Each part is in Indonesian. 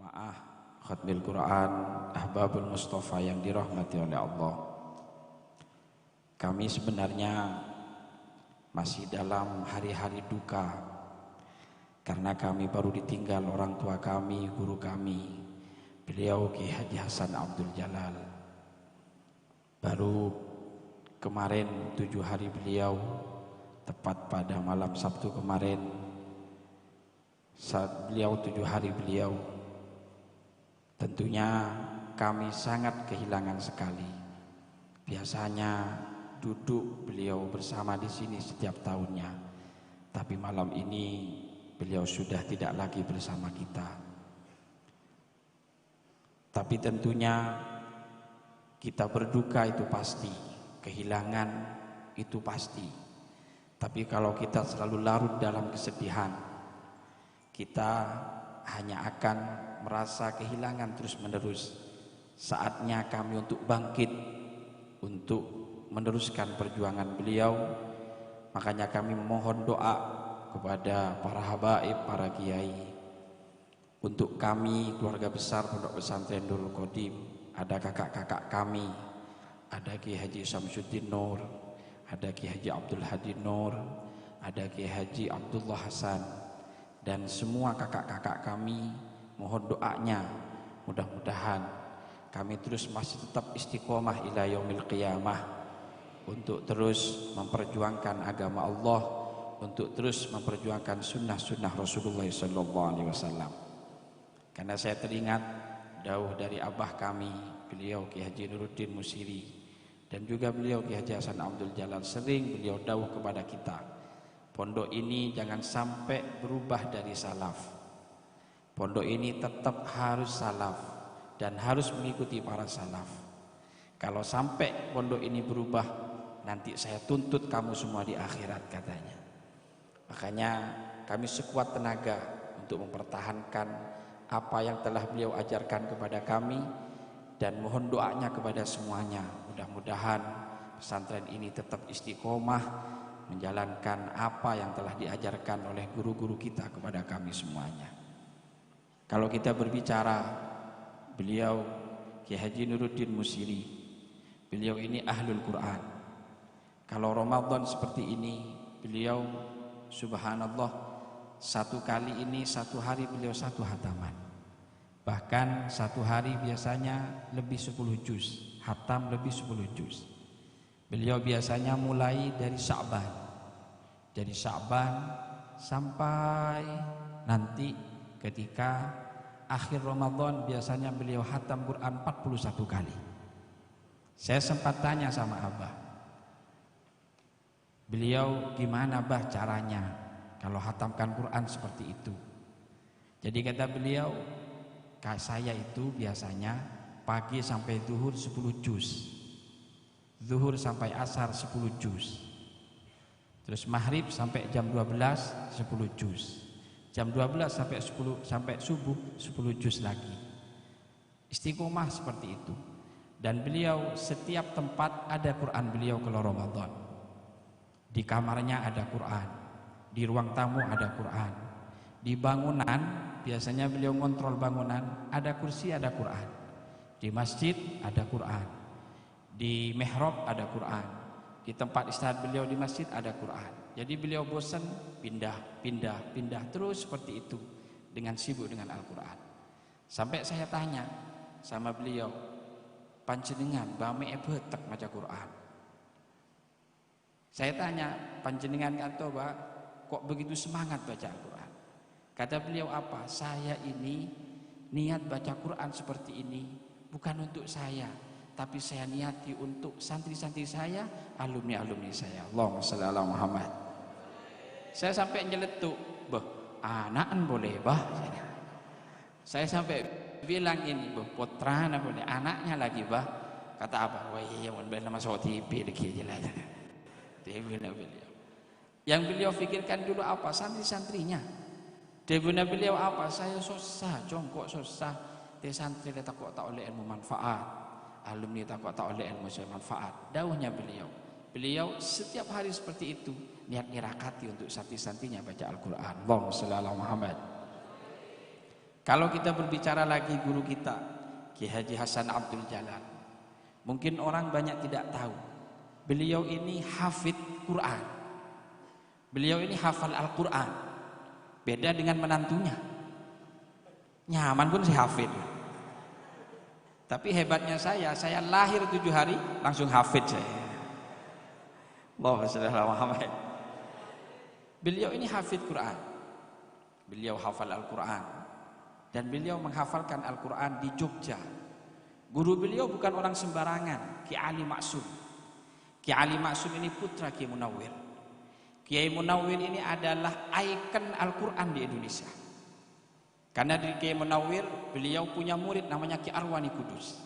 Jamaah Khatmil Quran Ahbabul Mustafa yang dirahmati oleh Allah. Kami sebenarnya masih dalam hari-hari duka karena kami baru ditinggal orang tua kami, guru kami, beliau Ki Haji Hasan Abdul Jalal. Baru kemarin 7 hari beliau, tepat pada malam Sabtu kemarin, saat beliau 7 hari beliau, tentunya kami sangat kehilangan sekali. Biasanya duduk beliau bersama di sini setiap tahunnya, tapi malam ini beliau sudah tidak lagi bersama kita. Tapi tentunya kita berduka itu pasti, kehilangan itu pasti. Tapi kalau kita selalu larut dalam kesedihan, kita hanya akan merasa kehilangan terus-menerus. Saatnya kami untuk bangkit, untuk meneruskan perjuangan beliau. Makanya kami memohon doa kepada para habaib, para kiai. Untuk kami, keluarga besar Pondok Pesantren Nurul Qodim, ada kakak-kakak kami, ada Ki Haji Samsuddin Nur, ada Ki Haji Abdul Hadi Nur, ada Ki Haji Abdullah Hasan, dan semua kakak-kakak kami, mohon doanya, mudah-mudahan kami terus masih tetap istiqomah ila yaumil qiyamah untuk terus memperjuangkan agama Allah, untuk terus memperjuangkan sunnah-sunnah Rasulullah SAW. Karena saya teringat dawuh dari abah kami, beliau Ki Haji Nuruddin Musiri, dan juga beliau Ki Haji Hasan Abdul Jalal, sering beliau dawuh kepada kita, pondok ini jangan sampai berubah dari salaf. Pondok ini tetap harus salaf dan harus mengikuti para salaf. Kalau sampai pondok ini berubah, nanti saya tuntut kamu semua di akhirat, katanya. Makanya kami sekuat tenaga untuk mempertahankan apa yang telah beliau ajarkan kepada kami, dan mohon doanya kepada semuanya. Mudah-mudahan pesantren ini tetap istiqomah menjalankan apa yang telah diajarkan oleh guru-guru kita kepada kami semuanya. Kalau kita berbicara beliau Ki Haji Nuruddin Musiri, beliau ini ahlul Quran. Kalau Ramadan seperti ini, beliau subhanallah satu kali ini satu hari beliau satu hataman. Bahkan satu hari biasanya lebih 10 juz, hatam lebih 10 juz. Beliau biasanya mulai dari Sya'ban. Dari Sya'ban sampai nanti ketika akhir Ramadan biasanya beliau hatam Quran 41 kali. Saya sempat tanya sama abah, beliau gimana bah caranya kalau hatamkan Quran seperti itu? Jadi kata beliau, saya itu biasanya pagi sampai zuhur 10 juz, zuhur sampai asar 10 juz, terus maghrib sampai jam 12 10 juz, jam 12 sampai subuh 10 juz lagi. Istiqomah seperti itu. Dan beliau setiap tempat ada Quran beliau kalau Ramadan. Di kamarnya ada Quran, di ruang tamu ada Quran, di bangunan biasanya beliau ngontrol bangunan, ada kursi ada Quran, di masjid ada Quran, di mihrab ada Quran, di tempat istirahat beliau di masjid ada Quran. Jadi beliau bosan pindah terus seperti itu, dengan sibuk dengan Al-Quran. Sampai saya tanya sama beliau, panjenengan bame betek maca Quran. Saya tanya, panjenengan kata Pak, kok begitu semangat baca Al-Quran? Kata beliau apa? Saya ini niat baca Quran seperti ini bukan untuk saya, tapi saya niati untuk santri-santri saya, alumni-alumni saya. Allahumma shalli ala Muhammad. Saya sampai nyeletuk, bah, anakan boleh bah. Saya sampai bilang ini, bah, putrana boleh, anaknya lagi bah. Kata apa? Wah iya, nama so TV lagi aja lah. Dia bilang beliau. Yang beliau pikirkan dulu apa? Santri-santrinya. Dia bilang beliau apa? Saya susah, jongkok susah. Dia santri tak kok tak oleh ilmu manfaat. Alumni tak kok tak oleh ilmu manfaat. Dawuhnya beliau. Beliau setiap hari seperti itu, niat nyirakati untuk santri-santrinya baca Al-Quran. Allahumma shalli ala Muhammad. Kalau kita berbicara lagi guru kita, Kiai Haji Hasan Abdul Jalal, mungkin orang banyak tidak tahu, beliau ini hafid Quran. Beliau ini hafal Al-Quran. Beda dengan menantunya. Nyaman pun si hafid. Tapi hebatnya saya lahir 7 hari langsung hafid saya. Allahumma shalli ala Muhammad. Beliau ini hafid Quran. Beliau hafal Al-Quran. Dan beliau menghafalkan Al-Quran di Jogja. Guru beliau bukan orang sembarangan, Kiai Ali Maksum. Kiai Ali Maksum ini putra Kiai Munawwir. Kiai Munawwir ini adalah ikon Al-Quran di Indonesia. Karena dari Kiai Munawwir beliau punya murid namanya Ki Arwani Kudus.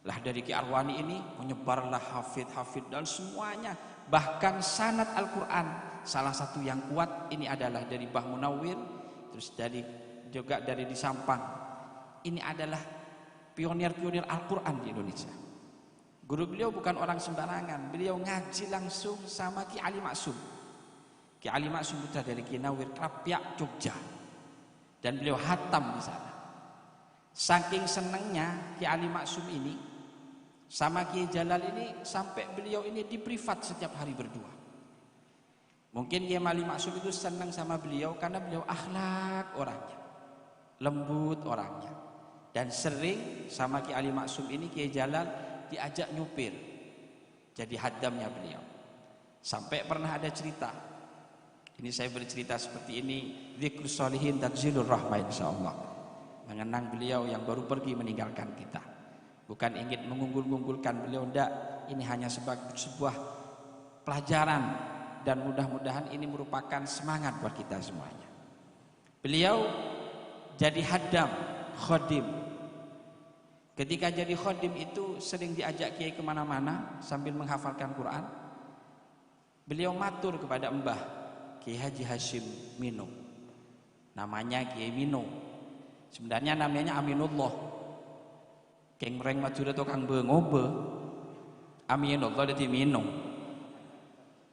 Lah dari Ki Arwani ini menyebarlah hafid dan semuanya. Bahkan sanad Al-Quran salah satu yang kuat ini adalah dari Mbah Munawwir. Terus juga dari di Sampang. Ini adalah pionir-pionir Al-Quran di Indonesia. Guru beliau bukan orang sembarangan. Beliau ngaji langsung sama Ki Ali Maksum. Ki Ali Maksum putra dari Ki Nawir Krapyak Jogja. Dan beliau hatam di sana. Saking senangnya Ki Ali Maksum ini sama Kiai Jalal ini sampai beliau ini di privat setiap hari berdua. Mungkin Kiai Ali Maksum itu senang sama beliau karena beliau akhlak orangnya, lembut orangnya. Dan sering sama Kiai Ali Maksum ini Kiai Jalal diajak nyupir. Jadi haddamnya beliau. Sampai pernah ada cerita. Ini saya bercerita seperti ini, dzikrus sholihin takzilur rahmah insyaallah. Mengenang beliau yang baru pergi meninggalkan kita. Bukan ingin mengunggul-unggulkan beliau, enggak. Ini hanya sebagai sebuah pelajaran dan mudah-mudahan ini merupakan semangat buat kita semuanya. Beliau jadi haddam, khodim. Ketika jadi khodim itu sering diajak kiai kemana-mana sambil menghafalkan Quran. Beliau matur kepada Mbah Kiai Haji Hashim Mino, namanya Kiai Mino, sebenarnya namanya Aminullah. Keng reng Madura atau Kang Bengobe, Aminullah dari Mino.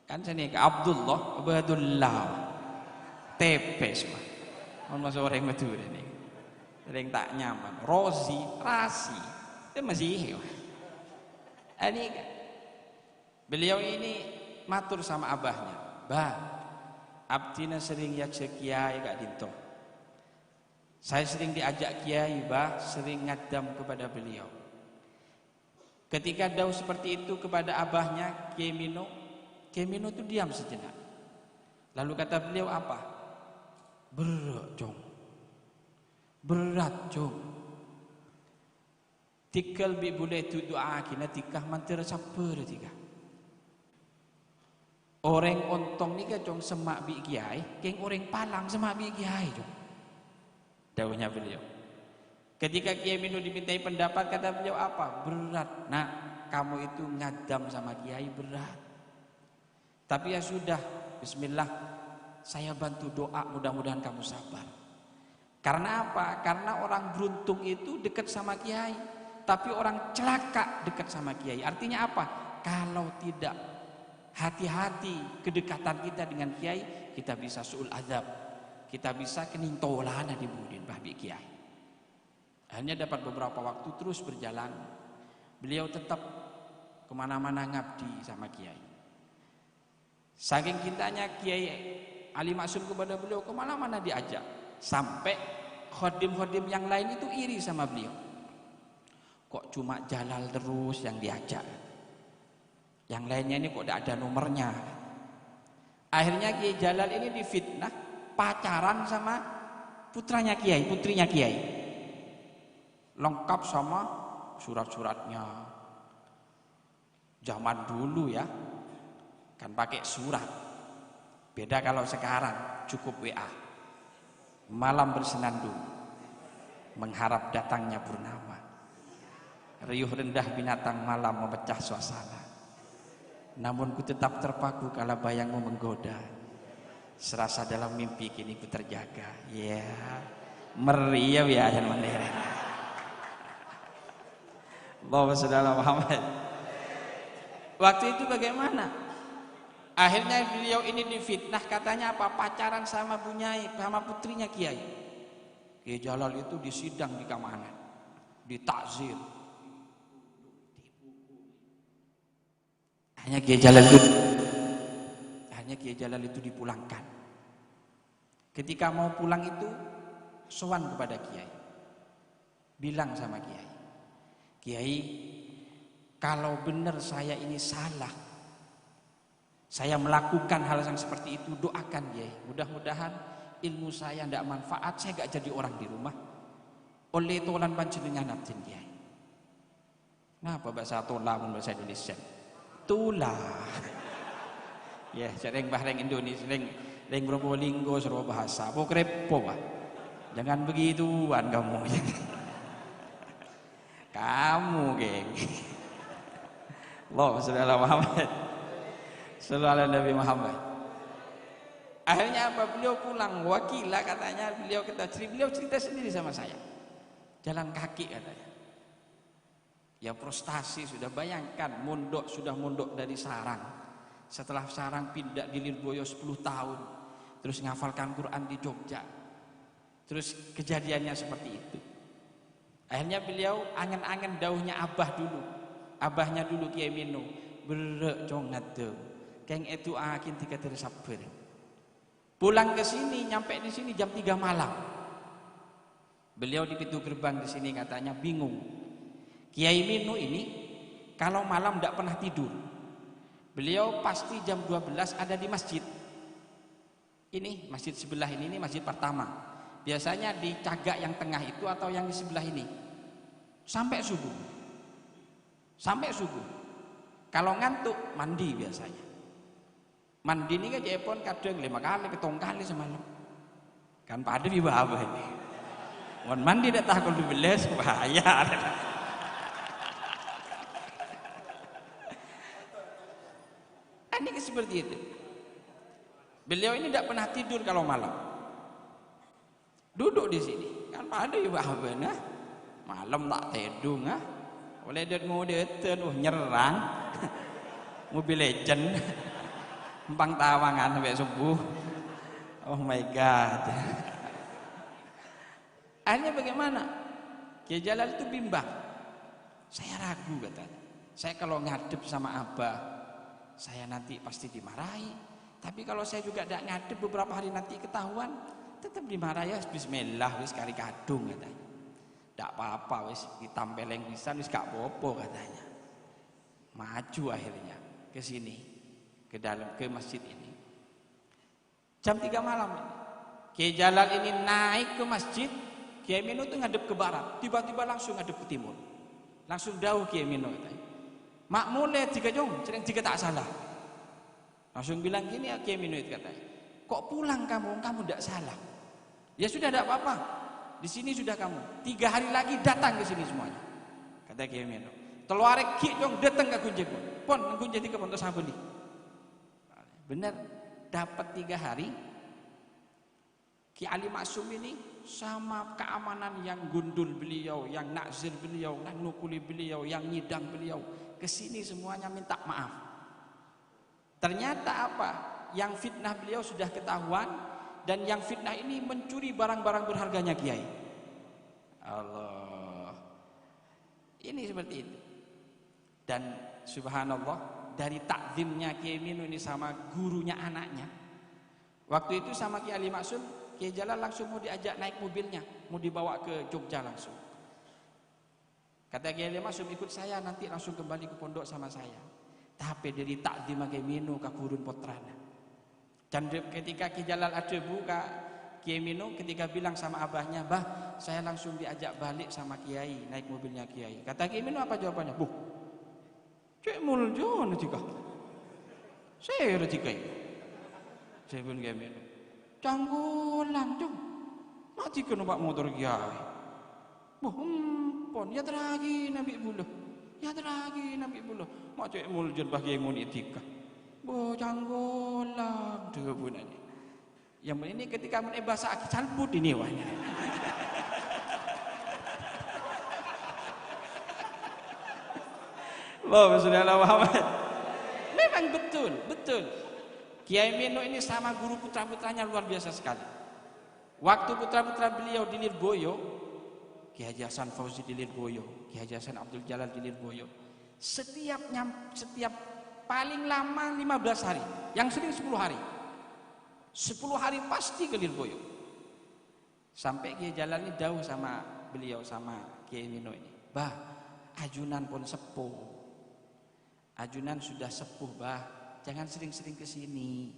Kan sini ke Abdullah, Abdullah, tepes mah. Mau masuk orang Madura nih, sering tak nyaman. Rosi, Rasi, itu masih. Ini beliau ini matur sama abahnya, bah. Abdina sering diajak kiai gak dinto. Saya sering diajak kiai, bah, sering ngadam kepada beliau. Ketika dawuh seperti itu kepada abahnya Kiai Mino itu diam sejenak. Lalu kata beliau apa? Berat jong. Tikal bi boleh tu doa kina tikah mantir sabar tiga. Orang ontong ni kan jong semak bi kiai, keng orang palang semak bi kiai jong. Dawuhnya beliau. Ketika Kiai Mino dimintai pendapat kata beliau apa? Berat. Nah, kamu itu ngadam sama kiai berat. Tapi ya sudah, bismillah. Saya bantu doa, mudah-mudahan kamu sabar. Karena apa? Karena orang beruntung itu dekat sama kiai, tapi orang celaka dekat sama kiai. Artinya apa? Kalau tidak hati-hati kedekatan kita dengan kiai, kita bisa su'ul azab, kita bisa kenintolana di budin bahbi kiai. Hanya dapat beberapa waktu terus berjalan, beliau tetap kemana-mana ngabdi sama kiai. Saking cintanya Kiai Ali Maksum kepada beliau, kemana-mana diajak, sampai khodim-khodim yang lain itu iri sama beliau. Kok cuma Jalal terus yang diajak, yang lainnya ini kok tidak ada nomornya. Akhirnya Kiai Jalal ini difitnah pacaran sama putrinya Kiai, lengkap sama surat-suratnya. Zaman dulu ya, kan pakai surat. Beda kalau sekarang cukup WA. Malam bersenandung mengharap datangnya purnama. Riuh rendah binatang malam memecah suasana. Namun ku tetap terpaku kala bayangmu menggoda. Serasa dalam mimpi kini ku terjaga. Ya, meriah ya yang meneret. Allahumma shalli ala Muhammad. Waktu itu bagaimana? Akhirnya beliau ini difitnah, katanya apa? Pacaran sama bunyai, sama putrinya Kiai Kiai Jalal itu disidang di Kamanan, ditakzir. Hanya Kiai Jalal itu dipulangkan. Ketika mau pulang itu sowan kepada Kiai, bilang sama Kiai, Kiai, kalau benar saya ini salah, saya melakukan hal yang seperti itu, doakan Kiai, mudah-mudahan ilmu saya tidak manfaat, saya gak jadi orang di rumah. Oleh tolan panjenengan abdin Kiai. Napa bahasa tola pun bahasa Indonesia? Tula. Ya, sering bahasa Indonesia, sering Probolinggo suruh bahasa. Apa krepo Pak? Jangan begituan kamu. Kamu, geng. Allahumma sholli ala Muhammad. Sallallahu Nabi Muhammad. Akhirnya apa? Beliau pulang, wakilah katanya, beliau cerita sendiri sama saya. Jalan kaki katanya. Ya frustasi sudah, bayangkan sudah mondok dari Sarang. Setelah Sarang pindah di Lirboyo 10 tahun. Terus ngafalkan Quran di Jogja. Terus kejadiannya seperti itu. Akhirnya beliau angen-angen dauhnya abah dulu. Abahnya dulu Kiai Mino. Berek congat tuh. Keng itu akin tiga tersabar. Pulang ke sini, nyampe di sini jam 3 malam. Beliau di pintu gerbang di sini katanya bingung. Kiai Mino ini kalau malam tidak pernah tidur. Beliau pasti jam 12 ada di masjid. Ini masjid sebelah ini masjid pertama. Biasanya di cagak yang tengah itu atau yang di sebelah ini. Sampai subuh. Sampai subuh. Kalau ngantuk mandi biasanya. Mandi ini kan jepon kadang 5 kali, 7 kali semalam. Kan pada di bawah ini. Mohon mandi dak takut dibeles bahaya. Ini seperti itu. Beliau ini tidak pernah tidur kalau malam. Duduk di sini. Kan pada di bawah nah. Malam tak tidur nah. Oleh dia mau nyerang. Mobil Legend. Empang tawangan sampai subuh. Oh my God. Akhirnya bagaimana? Kiai Jalal itu bimbang. Saya ragu katanya. Saya kalau ngadep sama abah, saya nanti pasti dimarahi. Tapi kalau saya juga tidak ngadep beberapa hari nanti ketahuan, tetap dimarahi. Bismillah wis kari kadung katanya. Tidak apa-apa wis ditampeleng pisan wis gak apa-apa katanya. Maju akhirnya ke sini, ke masjid ini. Jam 3 malam ini. Kiai Jalal ini naik ke masjid. Kiai Mino itu ngadep ke barat, tiba-tiba langsung ngadep ke timur. Langsung dawuh Kiai Mino katanya. Mak mulai jika jong, sering jika tak salah. Langsung bilang gini ya Kiai Mino itu katanya. Kok pulang kamu tidak salah. Ya sudah tidak apa-apa. Di sini sudah kamu. 3 hari lagi datang ke sini semuanya. Kata Kiai Mino. Teluarek ki jong datang ke kunjek. Pon kunjek ke pon sabun nih. Benar, dapat 3 hari. Ki Ali Maksum ini sama keamanan yang gundul beliau, yang nakzir beliau, yang nukuli beliau, yang nyidang beliau. Kesini semuanya minta maaf. Ternyata apa? Yang fitnah beliau sudah ketahuan, dan yang fitnah ini mencuri barang-barang berharganya Kiai. Allah. Ini seperti itu. Dan subhanallah, dari takzimnya Kiai Mino ini sama gurunya anaknya. Waktu itu sama Kiai Ali Maksum, Kiai Jalal langsung mau diajak naik mobilnya, mau dibawa ke Jogja langsung. Kata Kiai Ali Maksum, ikut saya nanti langsung kembali ke pondok sama saya. Tapi dari takzim Kiai Mino ke gurun potrana. Dan ketika Kiai Jalal ada buka Kiai Mino ketika bilang sama abahnya, "Bah, saya langsung diajak balik sama Kiai, naik mobilnya Kiai." Kata Kiai Mino apa jawabannya? "Bu, cek muljo juga. Saya rezeki." Saya pun Kiai Mino. Canggulan jom. Mati ke numpak motor Kiai. Bu, pon ya teragi Nabi buluh. Ya teragi Nabi buluh. Mak cek muljo bah Kiai mun itikah. Bu, canggulan tuh bunanya. Yang ini ketika bahasa aki calbut ini wah. Allahumma sholli ala Muhammad. Memang betul. Kiai Mino ini sama guru putra-putranya luar biasa sekali. Waktu putra-putra beliau di Lirboyo, Ki Haji Hasan Fauzi di Lirboyo, Ki Haji Hasan Abdul Jalal di Lirboyo, setiap paling lama 15 hari, yang sering 10 hari. 10 hari pasti ke Lirboyo. Sampai Kiai Jalal ini jauh sama beliau, sama Kiai Mino ini. Bah, ajunan pun sepuh. Ajunan sudah sepuh, bah. Jangan sering-sering ke sini.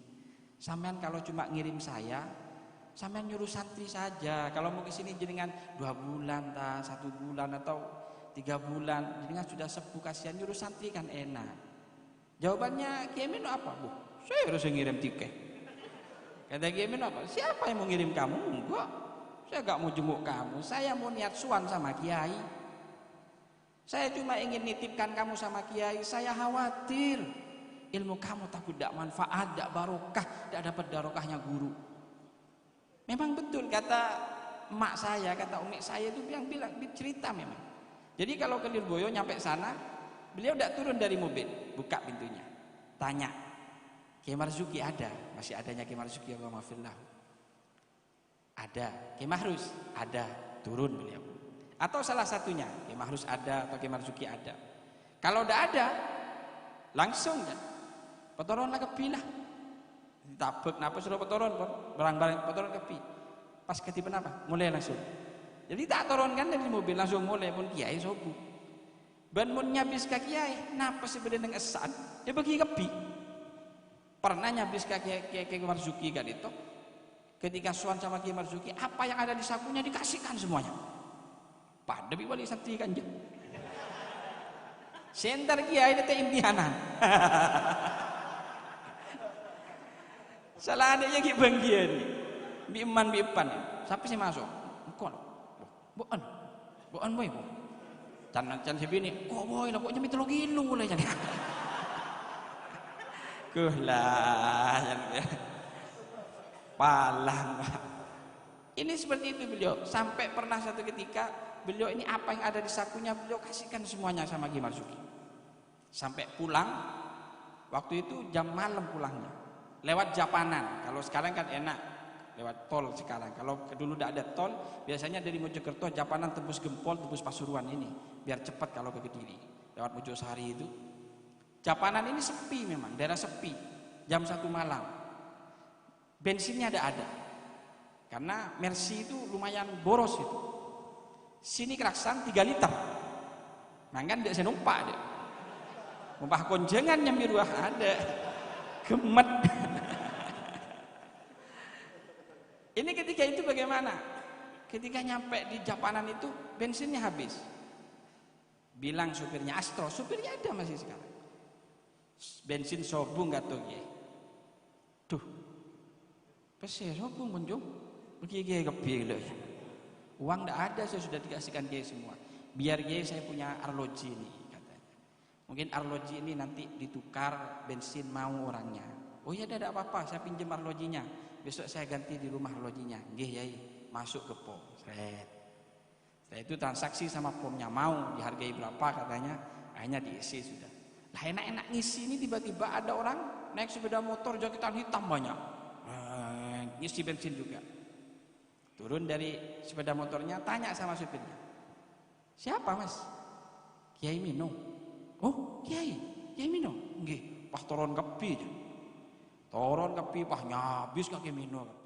Sampean kalau cuma ngirim saya, sampean nyuruh santri saja. Kalau mau ke sini jenengan 2 bulan, 1 bulan atau 3 bulan, jenengan sudah sepuh, kasihan nyuruh santri kan enak. Jawabannya Kiai Mino apa, Bu? Saya harus ngirim tiket. Kata Kiai Mino apa? Siapa yang mau ngirim kamu? Enggak. Saya enggak mau jenguk kamu. Saya mau niat suan sama Kiai. Saya cuma ingin nitipkan kamu sama Kiai. Saya khawatir ilmu kamu takut tidak manfaat, tidak barokah, tidak dapat barokahnya guru. Memang betul kata emak saya, kata umi saya itu yang bilang cerita memang. Jadi kalau ke Lirboyo nyampe sana, beliau tidak turun dari mobil, buka pintunya, tanya, Kiai Marzuki ada? Masih adanya Kiai Marzuki, Allahumma fillah. Ada. Kiai Mahrus ada, turun beliau. Atau salah satunya, Kiai Mahrus ada atau Kiai Marzuki ada. Kalau tidak ada, langsung ya, petoron lah kepi lah. Ditabek, napa suruh petoron, barang-barang petoron kepi. Pas ketiban apa? Mulai langsung. Jadi tak turun kan dari mobil, langsung mulai pun Kiai sobu. Ben mun nyabis ka Kiai, napa sebenarnya nang esan? Ya bagi kepi. Pernah nyabis ka Kiai Marzuki kan itu. Ketika suan sama Kiai Marzuki, apa yang ada di sakunya dikasihkan semuanya. Pada wali santri kan je. Sentar Kiai itu imtihanan. Salah adanya Ki Banggian. Bi Ipan. Siapa sih masuk? Engkau. Boan boy. Can sebini. Kok boy lah kok nyemit lo gilu lah jangan. Kuhlah palang. Ini seperti itu beliau. Sampai pernah satu ketika beliau ini apa yang ada di sakunya beliau kasihkan semuanya sama Kiai Marzuki. Sampai pulang, waktu itu jam malam pulangnya. Lewat Japanan. Kalau sekarang kan enak, lewat tol sekarang. Kalau dulu tidak ada tol, biasanya dari Mojokerto Japanan tembus Gempol, tembus Pasuruan ini, biar cepat kalau ke Kediri. Lewat Mojosari itu. Japanan ini sepi memang, daerah sepi. Jam 1 malam. Bensinnya ada. Karena Mercy itu lumayan boros itu. Sini keraksan 3 liter. Mangkan tidak saya numpak deh. Numpah konjengan nyambi ruah ada. Gemet. Ini ketika itu bagaimana? Ketika nyampe di Japanan itu bensinnya habis. Bilang supirnya Astro, supirnya ada masih sekarang. Bensin sobung nggak tuh ya? Tuh, pesen sobung kunjung, begini kepilu. Uang nggak ada, saya sudah dikasihkan dia semua. Biar dia saya punya arloji ini katanya. Mungkin arloji ini nanti ditukar bensin mau orangnya. Oh ya tidak apa-apa, saya pinjam arlojinya. Besok saya ganti di rumah arlojinya. Nggih yai, masuk ke pom. Setelah itu transaksi sama pomnya mau dihargai berapa katanya, akhirnya diisi sudah. Lah enak-enak ngisi ini tiba-tiba ada orang naik sepeda motor jaketan hitam banyak. Ngisi bensin juga. Turun dari sepeda motornya tanya sama supirnya. Siapa mas? Kiai Mino. Oh Kiai Mino. Nggih, pas turun kepi. Turun kepi pah nyabis Kiai Mino.